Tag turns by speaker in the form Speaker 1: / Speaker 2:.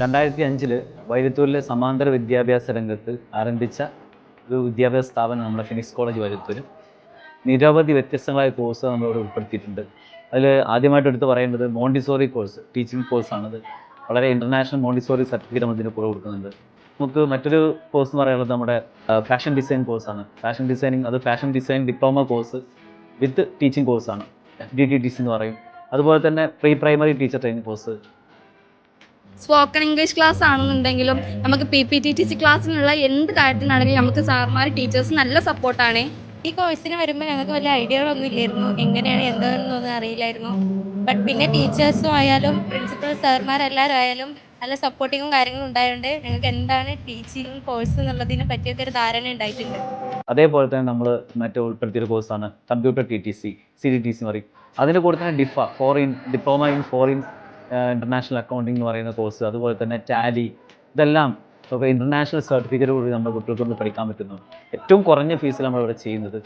Speaker 1: 2005 വൈരത്തൂരിലെ സമാന്തര വിദ്യാഭ്യാസ രംഗത്ത് ആരംഭിച്ച ഒരു വിദ്യാഭ്യാസ സ്ഥാപനം നമ്മുടെ ഫിനിക്സ് കോളേജ് വൈരത്തൂർ. നിരവധി വ്യത്യസ്തങ്ങളായ കോഴ്സ് നമ്മളിവിടെ ഉൾപ്പെടുത്തിയിട്ടുണ്ട്. അതിൽ ആദ്യമായിട്ട് എടുത്ത് പറയേണ്ടത് മോണ്ടിസോറി കോഴ്സ്, ടീച്ചിങ് കോഴ്സാണത്. വളരെ ഇൻ്റർനാഷണൽ മോണ്ടിസോറി സർട്ടിഫിക്കറ്റ് നമ്മൾ ഇതിന് കൂടെ കൊടുക്കുന്നുണ്ട്. നമുക്ക് മറ്റൊരു കോഴ്സ് എന്ന് പറയുന്നത് നമ്മുടെ ഫാഷൻ ഡിസൈൻ കോഴ്സാണ്. ഫാഷൻ ഡിസൈനിങ്, അത് ഫാഷൻ ഡിസൈൻ ഡിപ്ലോമ കോഴ്സ് വിത്ത് ടീച്ചിങ് കോഴ്സാണ്, FDTTC എന്ന് പറയും. അതുപോലെ തന്നെ pre primary teacher training course.
Speaker 2: Spoken English class ആണെന്നുണ്ടെങ്കിലും നമുക്ക് PPTTC ക്ലാസ്സിനുള്ള എന്ത് കാര്യത്തിനാണെങ്കിലും നമുക്ക് സാർമാർ ടീച്ചേഴ്സ് നല്ല സപ്പോർട്ടാണ്. ഈ കോഴ്സിന് വരുമ്പോൾ ഞങ്ങൾക്ക് വലിയ ഐഡിയകളൊന്നും ഇല്ലായിരുന്നു, എങ്ങനെയാണ് എന്താണെന്നൊന്നും അറിയില്ലായിരുന്നു. ബട്ട് പിന്നെ ടീച്ചേഴ്സും ആയാലും പ്രിൻസിപ്പൽ സാർമാരെല്ലാവരും ആയാലും നല്ല സപ്പോർട്ടിങ്ങും കാര്യങ്ങളും ഉണ്ടായതുകൊണ്ട് ഞങ്ങൾക്ക് എന്താണ് ടീച്ചിങ് കോഴ്സ് എന്നുള്ളതിനെ പറ്റിയൊക്കെ ഒരു ധാരണ ഉണ്ടായിട്ടുണ്ട്.
Speaker 1: അതേപോലെ തന്നെ നമ്മൾ മറ്റേ ഉൾപ്പെടുത്തിയൊരു കോഴ്സാണ് കമ്പ്യൂട്ടർ TTC, CDTC എന്ന് പറയും. അതിൻ്റെ കൂടെ തന്നെ diploma in foreign international accounting എന്ന് പറയുന്ന കോഴ്സ്, അതുപോലെ തന്നെ ടാലി, ഇതെല്ലാം ഇപ്പോൾ ഇൻ്റർനാഷണൽ സർട്ടിഫിക്കറ്റ് കൂടി നമ്മുടെ കുട്ടികൾക്ക് പഠിക്കാൻ പറ്റുന്നു. ഏറ്റവും കുറഞ്ഞ ഫീസിൽ നമ്മളിവിടെ ചെയ്യുന്നത്.